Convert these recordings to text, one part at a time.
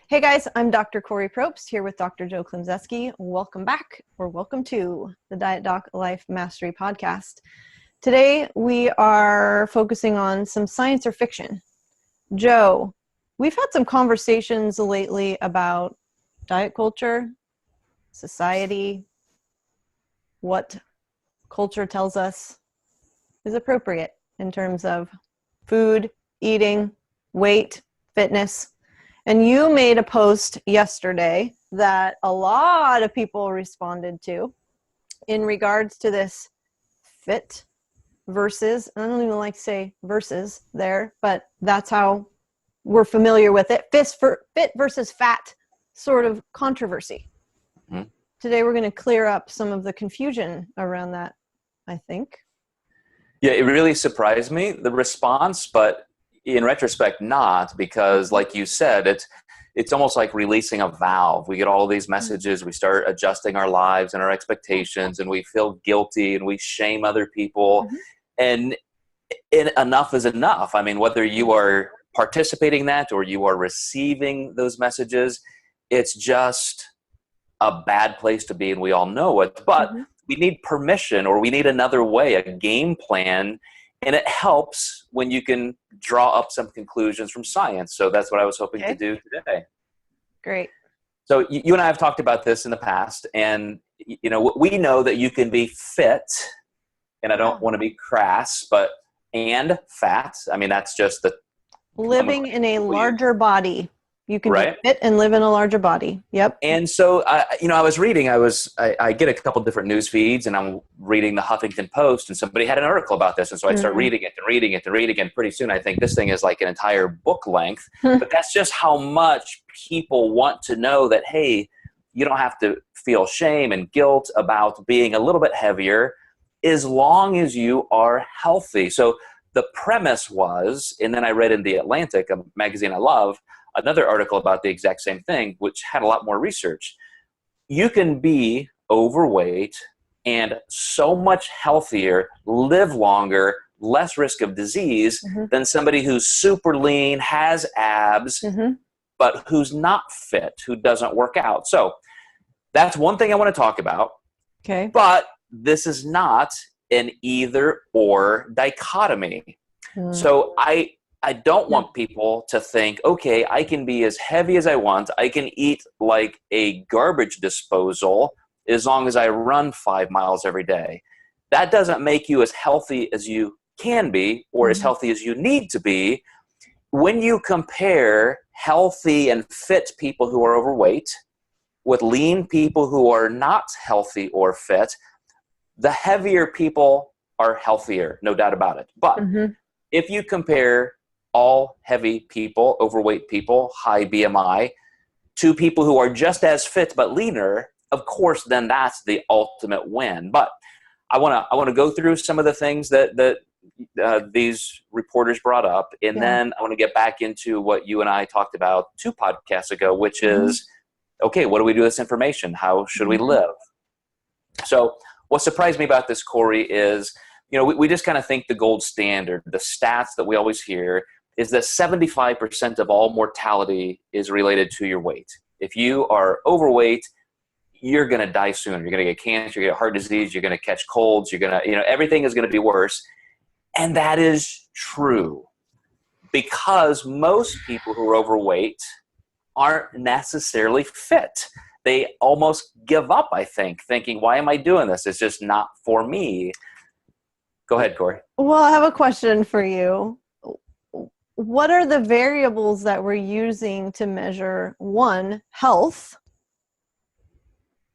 Hey guys, I'm Dr. Kori Propst here with Dr. Joe Klemczewski. Welcome back, or welcome to the Diet Doc Life Mastery Podcast. Today we are focusing on some science or fiction. Joe, we've had some conversations lately about diet culture, society, what culture tells us is appropriate in terms of food, eating, weight, fitness. And you made a post yesterday that a lot of people responded to in regards to this fit versus, I don't even like to say versus there, but that's how we're familiar with it, fit versus fat sort of controversy. Mm-hmm. Today we're going to clear up some of the confusion around that, I think. Yeah, it really surprised me, the response, but in retrospect, not, because like you said, it's almost like releasing a valve. We get all these messages, we start adjusting our lives and our expectations, and we feel guilty and we shame other people. And enough is enough. I mean, whether you are participating in that or you are receiving those messages, it's just a bad place to be, and we all know it. But we need permission, or we need another way, a game plan. And it helps when you can draw up some conclusions from science. So that's what I was hoping to do today. Great. So you and I have talked about this in the past, and you know, we know that you can be fit, and I don't want to be crass, and fat. I mean, that's just the living in a larger body. You can be fit and live in a larger body. Yep. And so, I was reading, I get a couple different news feeds, and I'm reading the Huffington Post, and somebody had an article about this. And so I start reading it and reading it and reading it. And pretty soon I think this thing is like an entire book length, but that's just how much people want to know that, hey, you don't have to feel shame and guilt about being a little bit heavier as long as you are healthy. So the premise was, and then I read in The Atlantic, a magazine I love, another article about the exact same thing, which had a lot more research. You can be overweight and so much healthier, live longer, less risk of disease than somebody who's super lean, has abs, but who's not fit, who doesn't work out. So that's one thing I want to talk about. Okay. But this is not an either or dichotomy. So I don't want people to think, okay, I can be as heavy as I want. I can eat like a garbage disposal as long as I run 5 miles every day. That doesn't make you as healthy as you can be, or as healthy as you need to be. When you compare healthy and fit people who are overweight with lean people who are not healthy or fit, the heavier people are healthier, no doubt about it. But if you compare all heavy people, overweight people, high BMI, to people who are just as fit but leaner, of course, then that's the ultimate win. But I want to go through some of the things that these reporters brought up, and then I want to get back into what you and I talked about 2 podcasts ago, which is, okay, what do we do with this information? How should we live? So what surprised me about this, Kori, is, you know, we just kind of think the gold standard, the stats that we always hear, is that 75% of all mortality is related to your weight. If you are overweight, you're going to die soon. You're going to get cancer, you're going to get heart disease, you're going to catch colds, you're going to, everything is going to be worse. And that is true, because most people who are overweight aren't necessarily fit. They almost give up, I think, thinking, why am I doing this? It's just not for me. Go ahead, Kori. Well, I have a question for you. What are the variables that we're using to measure, one, health?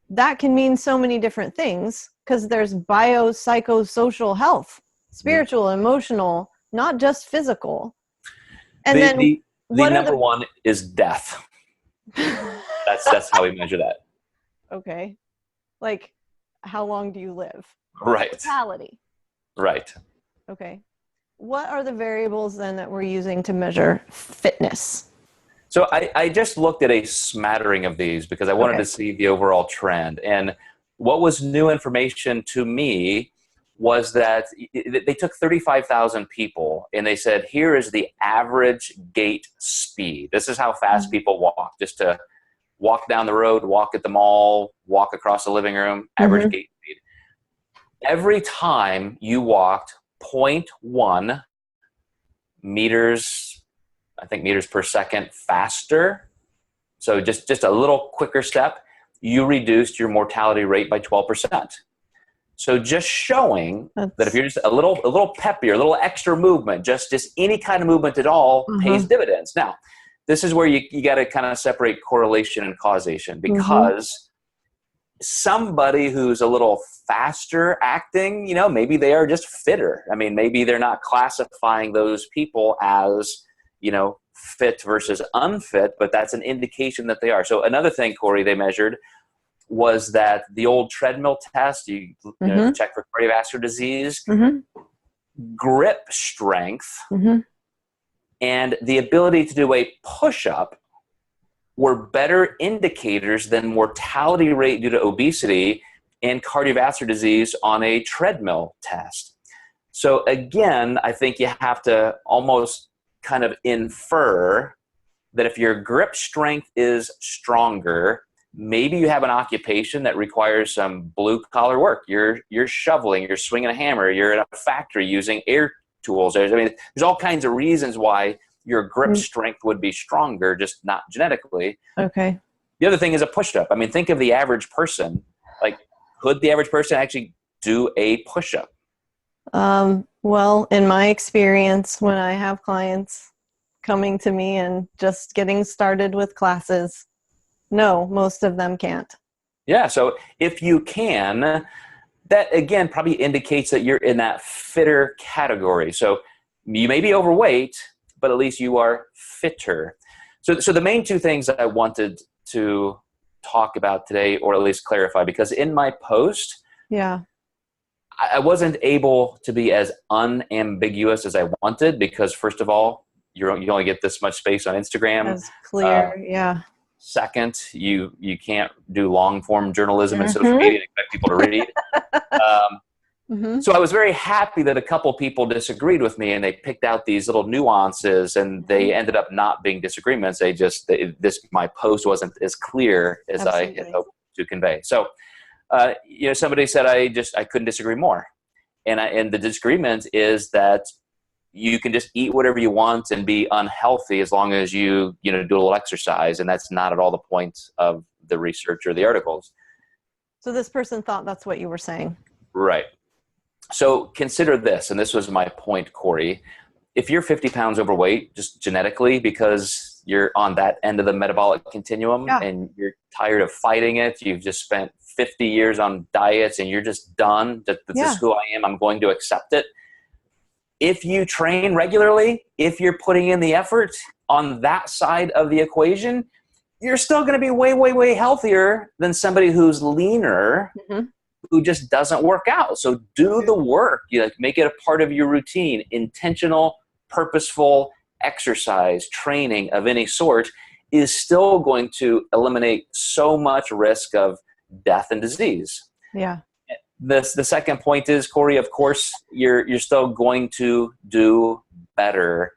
That can mean so many different things, because there's biopsychosocial health, spiritual, emotional, not just physical. And the number one is death. That's how we measure that. Okay. Like, how long do you live? Right. Mortality. Right. Okay. What are the variables then that we're using to measure fitness? So I just looked at a smattering of these because I wanted to see the overall trend. And what was new information to me was that they took 35,000 people and they said, here is the average gait speed. This is how fast people walk. just to walk down the road, walk at the mall, walk across the living room, average gait speed. Every time you walked 0.1 meters, I think meters per second faster, so just a little quicker step, you reduced your mortality rate by 12%. So just showing that if you're just a little peppier, a little extra movement, just any kind of movement at all pays dividends. Now, this is where you got to kind of separate correlation and causation, because somebody who's a little faster acting, you know, maybe they are just fitter. I mean, maybe they're not classifying those people as, you know, fit versus unfit, but that's an indication that they are. So another thing, Kori, they measured was that the old treadmill test, you know, check for cardiovascular disease, grip strength, and the ability to do a push-up were better indicators than mortality rate due to obesity and cardiovascular disease on a treadmill test. So again, I think you have to almost kind of infer that if your grip strength is stronger, maybe you have an occupation that requires some blue-collar work. You're shoveling, you're swinging a hammer, you're in a factory using air tools. There's all kinds of reasons why your grip strength would be stronger, just not genetically. Okay. The other thing is a push-up. I mean, think of the average person. Like, could the average person actually do a push-up? Well, in my experience, when I have clients coming to me and just getting started with classes, no, most of them can't. Yeah, so if you can, that again probably indicates that you're in that fitter category. So you may be overweight, but at least you are fitter. So the main two things that I wanted to talk about today, or at least clarify, because in my post, I wasn't able to be as unambiguous as I wanted, because first of all, you only get this much space on Instagram. That's clear, Second, you can't do long form journalism and social media and expect people to read. So I was very happy that a couple people disagreed with me, and they picked out these little nuances, and they ended up not being disagreements. My post wasn't as clear as I had hoped to convey. So, you know, somebody said I couldn't disagree more, and the disagreement is that you can just eat whatever you want and be unhealthy as long as you do a little exercise, and that's not at all the point of the research or the articles. So this person thought that's what you were saying. Right. So consider this, and this was my point, Kori. If you're 50 pounds overweight, just genetically, because you're on that end of the metabolic continuum and you're tired of fighting it, you've just spent 50 years on diets and you're just done, this is who I am, I'm going to accept it. If you train regularly, if you're putting in the effort on that side of the equation, you're still going to be way, way, way healthier than somebody who's leaner, who just doesn't work out. So do the work. Make it a part of your routine. Intentional, purposeful exercise, training of any sort is still going to eliminate so much risk of death and disease. Yeah. The second point is, Kori, of course, you're still going to do better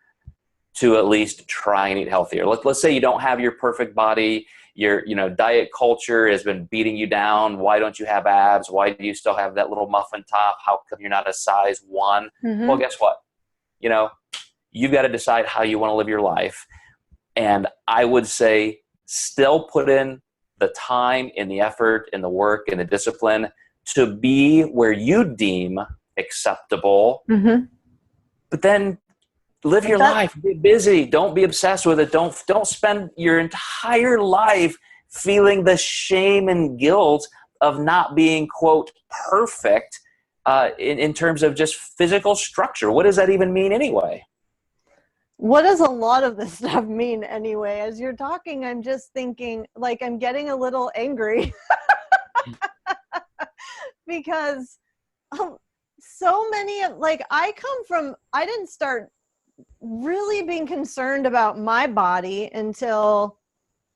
to at least try and eat healthier. Let's say you don't have your perfect body. Your diet culture has been beating you down. Why don't you have abs? Why do you still have that little muffin top? How come you're not a size 1? Well, guess what? You've got to decide how you want to live your life. And I would say still put in the time and the effort and the work and the discipline to be where you deem acceptable. But then live your life, be busy. Don't be obsessed with it. Don't spend your entire life feeling the shame and guilt of not being, quote, perfect in terms of just physical structure. What does that even mean anyway? What does a lot of this stuff mean anyway? As you're talking, I'm just thinking, like, I'm getting a little angry because so many of, I didn't start really being concerned about my body until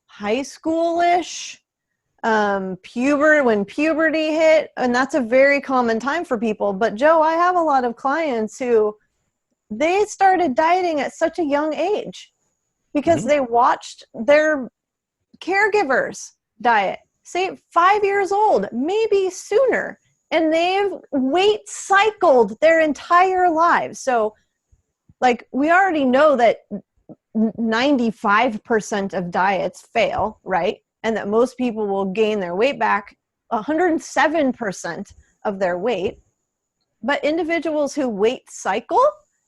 high school-ish, when puberty hit, and that's a very common time for people. But Joe, I have a lot of clients who they started dieting at such a young age because they watched their caregivers diet, say 5 years old, maybe sooner, and they've weight cycled their entire lives. So like we already know that 95% of diets fail, right? And that most people will gain their weight back 107% of their weight. But individuals who weight cycle,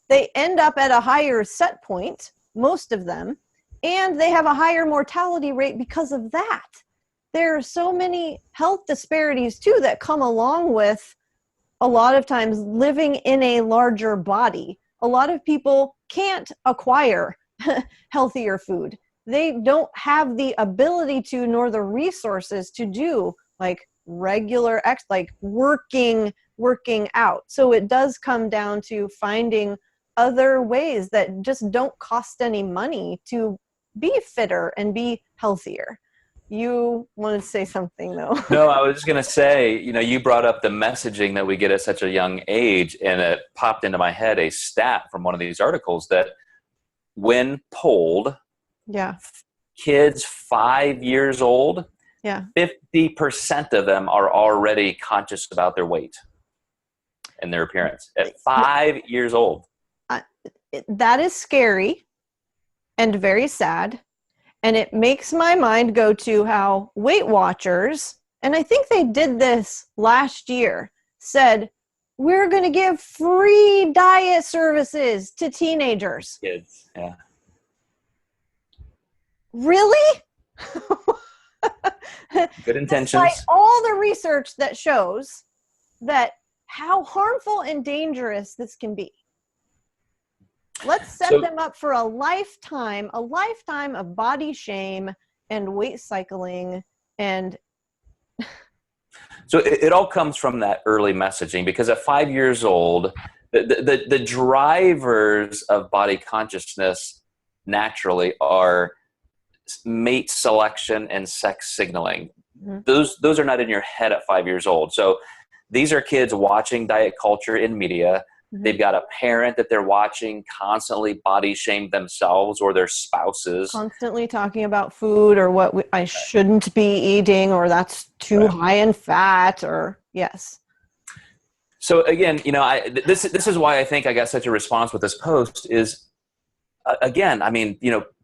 they end up at a higher set point, most of them, and they have a higher mortality rate because of that. There are so many health disparities too that come along with a lot of times living in a larger body. A lot of people can't acquire healthier food. They don't have the ability to, nor the resources to do like regular like working out. So it does come down to finding other ways that just don't cost any money to be fitter and be healthier. You wanted to say something though. No, I was just going to say, you brought up the messaging that we get at such a young age, and it popped into my head a stat from one of these articles that when polled, kids 5 years old, 50% of them are already conscious about their weight and their appearance at 5 years old. That is scary and very sad. And it makes my mind go to how Weight Watchers, and I think they did this last year, said, we're going to give free diet services to teenagers. Kids, yeah. Really? Good intentions. Despite all the research that shows that how harmful and dangerous this can be. Let's set them up for a lifetime of body shame and weight cycling. And so it all comes from that early messaging, because at 5 years old, the drivers of body consciousness naturally are mate selection and sex signaling. Those are not in your head at 5 years old. So these are kids watching diet culture in media. They've got a parent that they're watching constantly body shame themselves or their spouses. Constantly talking about food or what I shouldn't be eating, or that's too high in fat, or yes. So again, this is why I think I got such a response with this post is, again, I mean,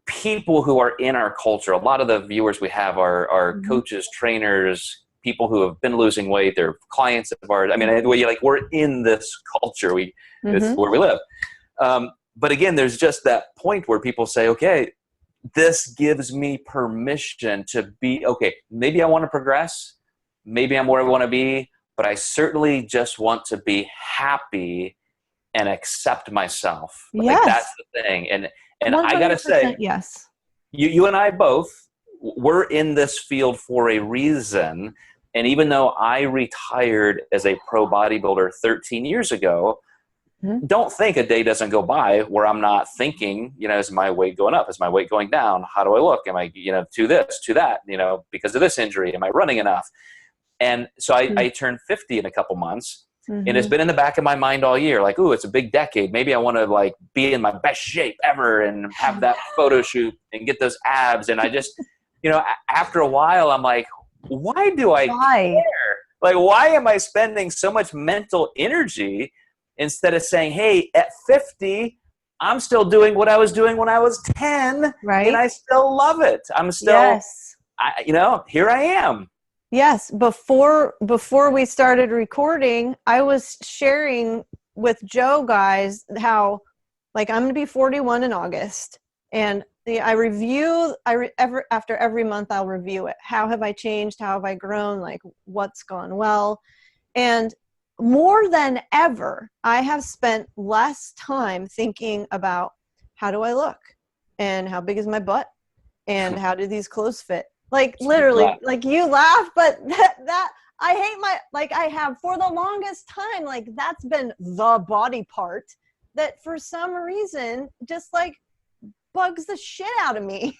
people who are in our culture, a lot of the viewers we have are coaches, trainers, people who have been losing weight, they're clients of ours. I mean, we're in this culture. It's where we live. But again, there's just that point where people say, okay, this gives me permission to be, okay, maybe I want to progress. Maybe I'm where I want to be, but I certainly just want to be happy and accept myself. Like that's the thing. And I got to say, yes, you and I both, we're in this field for a reason. And even though I retired as a pro bodybuilder 13 years ago, don't think a day doesn't go by where I'm not thinking, is my weight going up? Is my weight going down? How do I look? Am I, to this, to that, because of this injury? Am I running enough? And so I turned 50 in a couple months. And it's been in the back of my mind all year. Like, ooh, it's a big decade. Maybe I want to like be in my best shape ever and have that photo shoot and get those abs. And I just, after a while, I'm like, why do I care? Like, why am I spending so much mental energy instead of saying, hey, at 50, I'm still doing what I was doing when I was 10, right? And I still love it. I'm still, here I am. Yes. Before we started recording, I was sharing with Joe guys how, like, I'm going to be 41 in August, and after every month I'll review it. How have I changed? How have I grown? Like, what's gone well? And more than ever, I have spent less time thinking about how do I look and how big is my butt and how do these clothes fit? Like, literally, like, you laugh, but that I hate I have for the longest time, like, that's been the body part that for some reason just like bugs the shit out of me.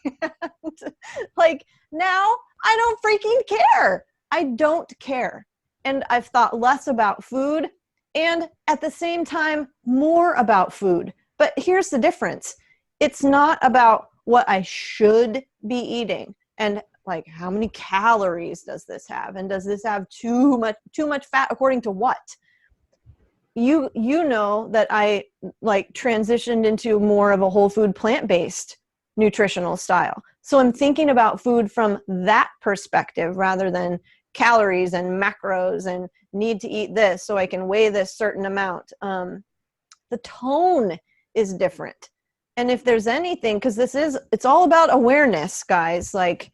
Like, now I don't freaking care. I don't care. And I've thought less about food and at the same time more about food. But here's the difference. It's not about what I should be eating and Like, how many calories does this have? And does this have too much fat according to what? You know that I like transitioned into more of a whole food plant-based nutritional style. So I'm thinking about food from that perspective rather than calories and macros and need to eat this so I can weigh this certain amount. The tone is different. And if there's anything, because it's all about awareness, guys. Like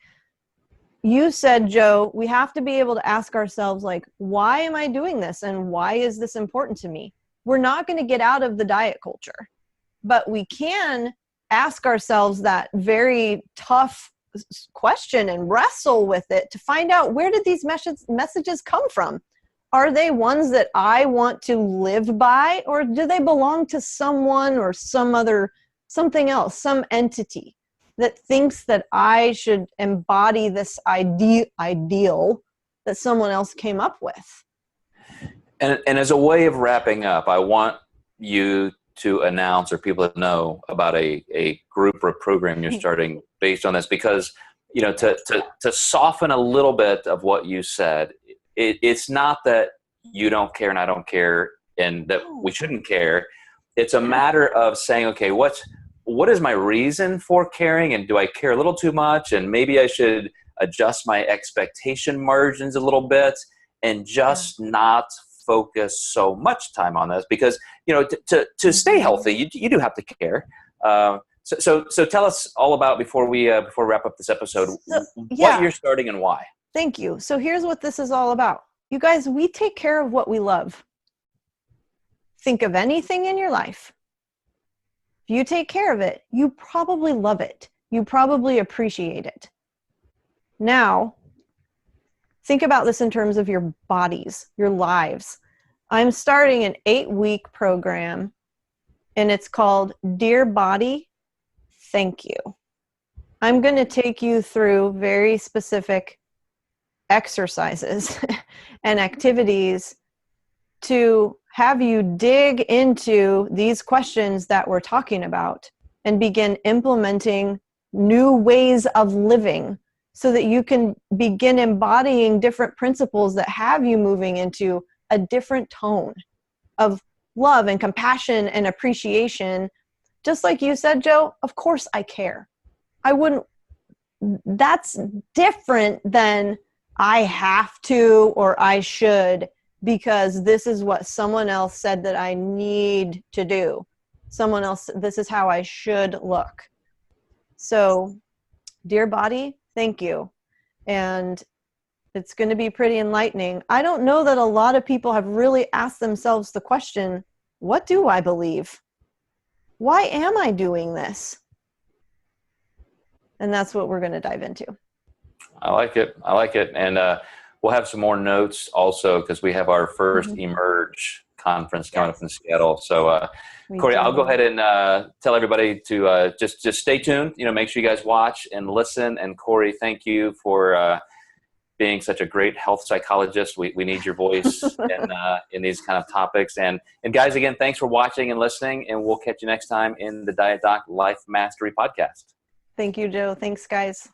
you said, Joe, we have to be able to ask ourselves, like, why am I doing this? And why is this important to me? We're not going to get out of the diet culture, but we can ask ourselves that very tough question and wrestle with it to find out, where did these messages come from? Are they ones that I want to live by, or do they belong to someone or something else, some entity that thinks that I should embody this ideal that someone else came up with? And as a way of wrapping up, I want you to announce, or people to know about a group or a program you're starting based on this, because, you know, to soften a little bit of what you said, it's not that you don't care and I don't care and that we shouldn't care. It's a matter of saying, okay, what is my reason for caring, and do I care a little too much, and maybe I should adjust my expectation margins a little bit and just not focus so much time on this, because, you know, to stay healthy, you do have to care. So tell us all about, before we wrap up this episode, what you're starting and why. Thank you. So here's what this is all about. You guys, we take care of what we love. Think of anything in your life. If you take care of it, you probably love it. You probably appreciate it. Now, think about this in terms of your bodies, your lives. I'm starting an 8-week program, and it's called Dear Body, Thank You. I'm going to take you through very specific exercises and activities to have you dig into these questions that we're talking about and begin implementing new ways of living, so that you can begin embodying different principles that have you moving into a different tone of love and compassion and appreciation. Just like you said, Joe, of course I care. That's different than I have to or I should, because this is what someone else said that I need to do. This is how I should look. So, dear body, thank you. And it's going to be pretty enlightening. I don't know that a lot of people have really asked themselves the question, what do I believe? Why am I doing this? And that's what we're going to dive into. I like it. And we'll have some more notes also, because we have our first Emerge conference coming up in Seattle. So, Kori, I'll go ahead and tell everybody to just stay tuned. You know, make sure you guys watch and listen. And Kori, thank you for being such a great health psychologist. We need your voice in these kind of topics. And guys, again, thanks for watching and listening. And we'll catch you next time in the Diet Doc Life Mastery Podcast. Thank you, Joe. Thanks, guys.